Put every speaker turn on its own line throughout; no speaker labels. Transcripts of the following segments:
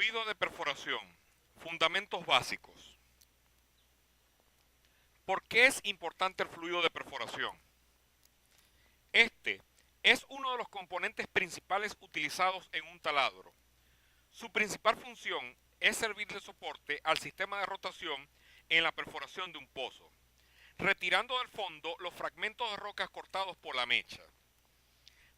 Fluido de perforación. Fundamentos básicos. ¿Por qué es importante el fluido de perforación? Este es uno de los componentes principales utilizados en un taladro. Su principal función es servir de soporte al sistema de rotación en la perforación de un pozo, retirando del fondo los fragmentos de rocas cortados por la mecha.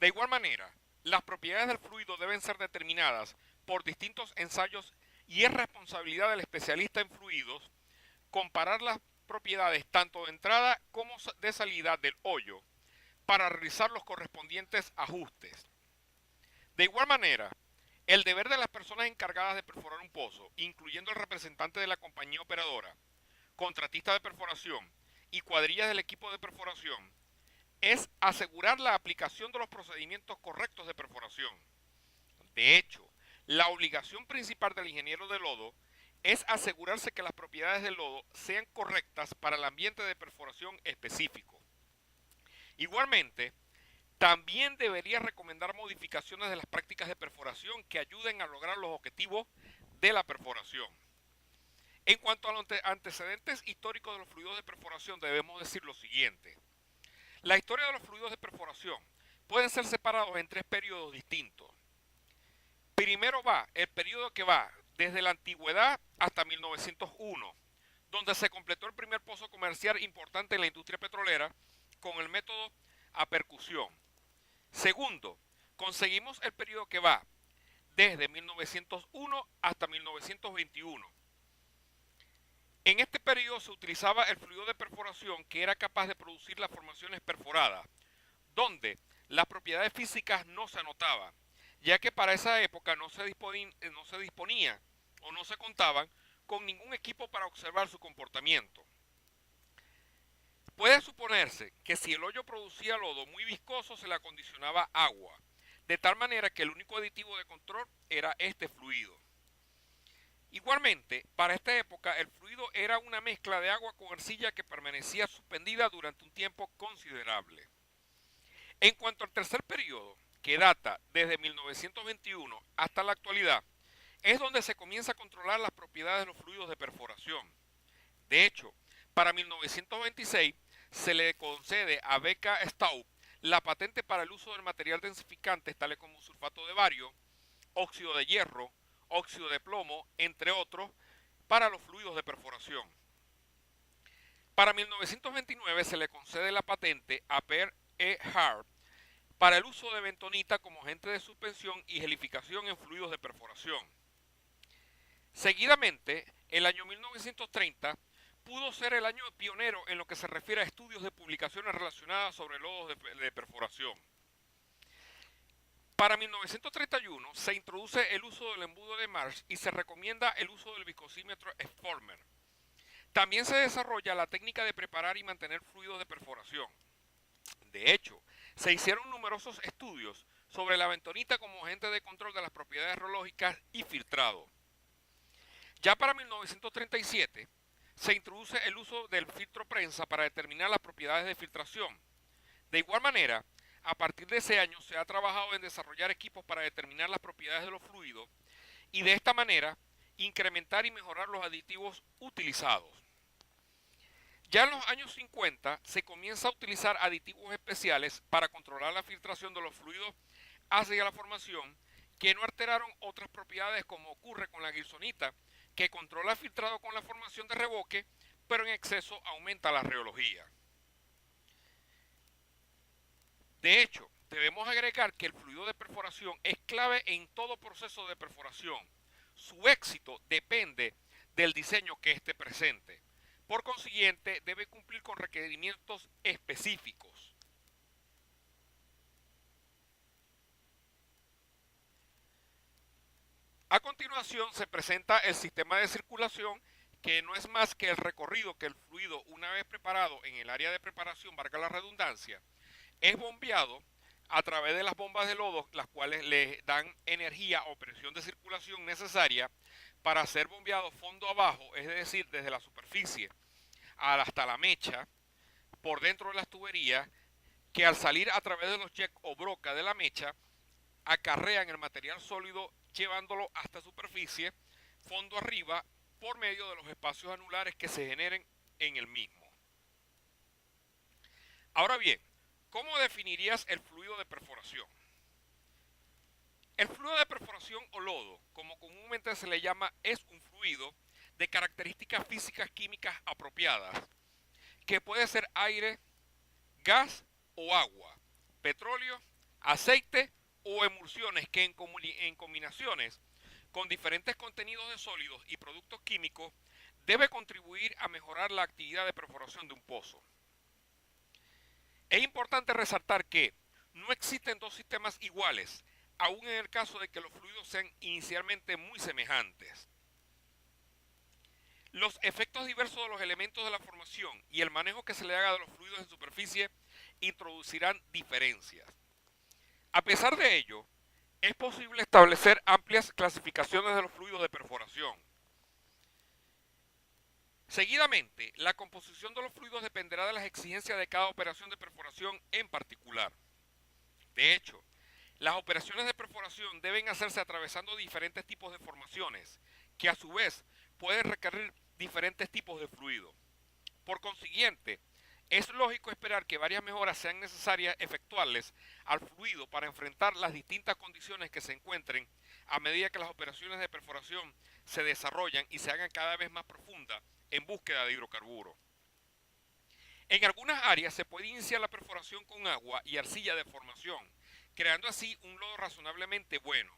De igual manera, las propiedades del fluido deben ser determinadas por distintos ensayos y es responsabilidad del especialista en fluidos comparar las propiedades tanto de entrada como de salida del hoyo para realizar los correspondientes ajustes. De igual manera, el deber de las personas encargadas de perforar un pozo, incluyendo el representante de la compañía operadora, contratista de perforación y cuadrillas del equipo de perforación, es asegurar la aplicación de los procedimientos correctos de perforación. De hecho, la obligación principal del ingeniero de lodo es asegurarse que las propiedades del lodo sean correctas para el ambiente de perforación específico. Igualmente, también debería recomendar modificaciones de las prácticas de perforación que ayuden a lograr los objetivos de la perforación. En cuanto a los antecedentes históricos de los fluidos de perforación, debemos decir lo siguiente. La historia de los fluidos de perforación pueden ser separados en tres periodos distintos. Primero va el periodo que va desde la antigüedad hasta 1901, donde se completó el primer pozo comercial importante en la industria petrolera con el método a percusión. Segundo, conseguimos el periodo que va desde 1901 hasta 1921. En este periodo se utilizaba el fluido de perforación que era capaz de producir las formaciones perforadas, donde las propiedades físicas no se anotaban, ya que para esa época no se disponía o no se contaban con ningún equipo para observar su comportamiento. Puede suponerse que si el hoyo producía lodo muy viscoso se le acondicionaba agua, de tal manera que el único aditivo de control era este fluido. Igualmente, para esta época el fluido era una mezcla de agua con arcilla que permanecía suspendida durante un tiempo considerable. En cuanto al tercer periodo, que data desde 1921 hasta la actualidad, es donde se comienza a controlar las propiedades de los fluidos de perforación. De hecho, para 1926 se le concede a B.K. Staub la patente para el uso del material densificante tales como sulfato de bario, óxido de hierro, óxido de plomo, entre otros, para los fluidos de perforación. Para 1929 se le concede la patente a Per E. Hart para el uso de bentonita como agente de suspensión y gelificación en fluidos de perforación. Seguidamente, el año 1930 pudo ser el año pionero en lo que se refiere a estudios de publicaciones relacionadas sobre lodos de perforación. Para 1931 se introduce el uso del embudo de Marsh y se recomienda el uso del viscosímetro Former. También se desarrolla la técnica de preparar y mantener fluidos de perforación. De hecho, se hicieron numerosos estudios sobre la bentonita como agente de control de las propiedades reológicas y filtrado. Ya para 1937 se introduce el uso del filtro prensa para determinar las propiedades de filtración. De igual manera, a partir de ese año se ha trabajado en desarrollar equipos para determinar las propiedades de los fluidos y de esta manera incrementar y mejorar los aditivos utilizados. Ya en los años 50 se comienza a utilizar aditivos especiales para controlar la filtración de los fluidos hacia la formación que no alteraron otras propiedades como ocurre con la gilsonita, que controla el filtrado con la formación de revoque, pero en exceso aumenta la reología. De hecho, debemos agregar que el fluido de perforación es clave en todo proceso de perforación. Su éxito depende del diseño que éste presente. Por consiguiente, debe cumplir con requerimientos específicos. A continuación se presenta el sistema de circulación, que no es más que el recorrido que el fluido, una vez preparado en el área de preparación, valga la redundancia, es bombeado a través de las bombas de lodo, las cuales le dan energía o presión de circulación necesaria para ser bombeado fondo abajo, es decir, desde la superficie hasta la mecha, por dentro de las tuberías, que al salir a través de los jets o broca de la mecha, acarrean el material sólido llevándolo hasta superficie, fondo arriba, por medio de los espacios anulares que se generen en el mismo. Ahora bien, ¿cómo definirías el fluido de perforación? El fluido de perforación o lodo, como comúnmente se le llama, es un fluido de características físicas químicas apropiadas, que puede ser aire, gas o agua, petróleo, aceite o emulsiones que en combinaciones con diferentes contenidos de sólidos y productos químicos debe contribuir a mejorar la actividad de perforación de un pozo. Es importante resaltar que no existen dos sistemas iguales, aun en el caso de que los fluidos sean inicialmente muy semejantes. Los efectos diversos de los elementos de la formación y el manejo que se le haga de los fluidos en superficie introducirán diferencias. A pesar de ello, es posible establecer amplias clasificaciones de los fluidos de perforación. Seguidamente, la composición de los fluidos dependerá de las exigencias de cada operación de perforación en particular. De hecho, las operaciones de perforación deben hacerse atravesando diferentes tipos de formaciones, que a su vez pueden requerir diferentes tipos de fluido. Por consiguiente, es lógico esperar que varias mejoras sean necesarias efectuarles al fluido para enfrentar las distintas condiciones que se encuentren a medida que las operaciones de perforación se desarrollan y se hagan cada vez más profundas en búsqueda de hidrocarburos. En algunas áreas se puede iniciar la perforación con agua y arcilla de formación, creando así un lodo razonablemente bueno.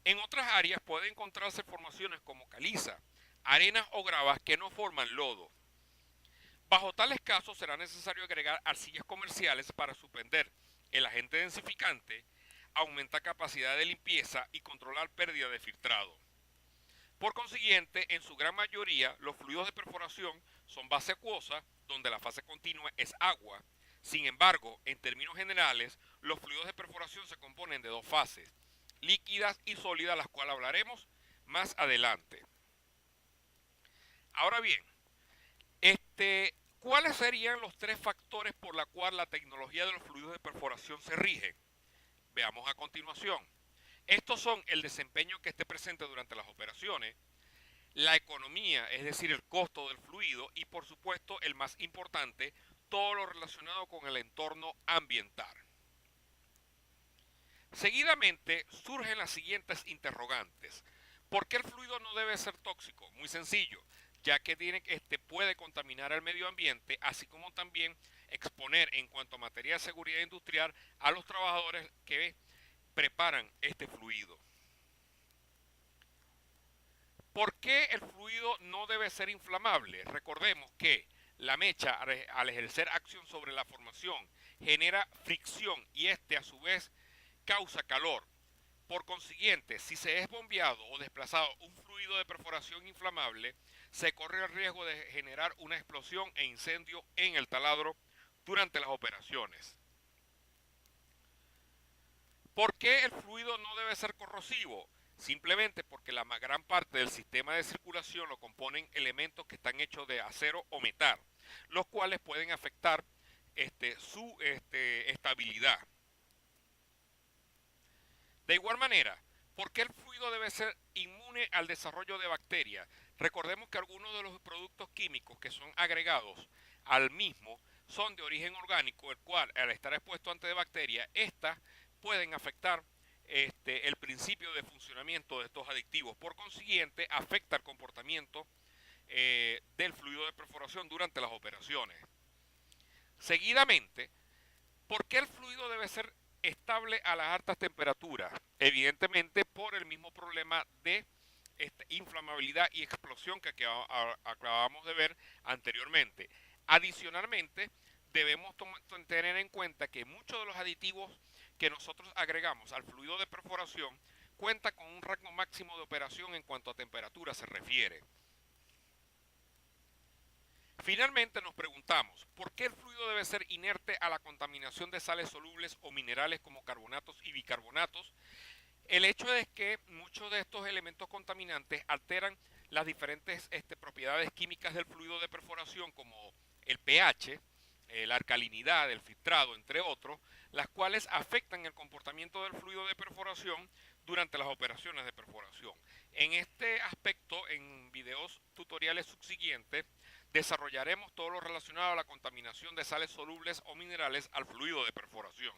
En otras áreas pueden encontrarse formaciones como caliza, arenas o gravas que no forman lodo. Bajo tales casos será necesario agregar arcillas comerciales para suspender el agente densificante, aumentar capacidad de limpieza y controlar pérdida de filtrado. Por consiguiente, en su gran mayoría, los fluidos de perforación son base acuosa, donde la fase continua es agua. Sin embargo, en términos generales, los fluidos de perforación se componen de dos fases, líquidas y sólidas, las cuales hablaremos más adelante. Ahora bien, ¿cuáles serían los tres factores por los cuales la tecnología de los fluidos de perforación se rige? Veamos a continuación. Estos son el desempeño que esté presente durante las operaciones, la economía, es decir, el costo del fluido y por supuesto el más importante, todo lo relacionado con el entorno ambiental. Seguidamente surgen las siguientes interrogantes. ¿Por qué el fluido no debe ser tóxico? Muy sencillo, ya que puede contaminar al medio ambiente, así como también exponer en cuanto a materia de seguridad industrial a los trabajadores que preparan este fluido. ¿Por qué el fluido no debe ser inflamable? Recordemos que la mecha, al ejercer acción sobre la formación, genera fricción y a su vez causa calor. Por consiguiente, si se es bombeado o desplazado un fluido de perforación inflamable, se corre el riesgo de generar una explosión e incendio en el taladro durante las operaciones. ¿Por qué el fluido no debe ser corrosivo? Simplemente porque la gran parte del sistema de circulación lo componen elementos que están hechos de acero o metal, los cuales pueden afectar su estabilidad. De igual manera, ¿por qué el fluido debe ser inmune al desarrollo de bacterias? Recordemos que algunos de los productos químicos que son agregados al mismo son de origen orgánico, el cual al estar expuesto ante bacterias, estas pueden afectar el principio de funcionamiento de estos aditivos. Por consiguiente, afecta el comportamiento del fluido de perforación durante las operaciones. Seguidamente, ¿por qué el fluido debe ser estable a las altas temperaturas? Evidentemente por el mismo problema de inflamabilidad y explosión que acabamos de ver anteriormente. Adicionalmente, debemos tener en cuenta que muchos de los aditivos que nosotros agregamos al fluido de perforación cuenta con un rango máximo de operación en cuanto a temperatura se refiere. Finalmente nos preguntamos, ¿por qué el fluido debe ser inerte a la contaminación de sales solubles o minerales como carbonatos y bicarbonatos? El hecho es que muchos de estos elementos contaminantes alteran las diferentes propiedades químicas del fluido de perforación, como el pH, la alcalinidad, el filtrado, entre otros, las cuales afectan el comportamiento del fluido de perforación durante las operaciones de perforación. En este aspecto, en videos tutoriales subsiguientes, desarrollaremos todo lo relacionado a la contaminación de sales solubles o minerales al fluido de perforación.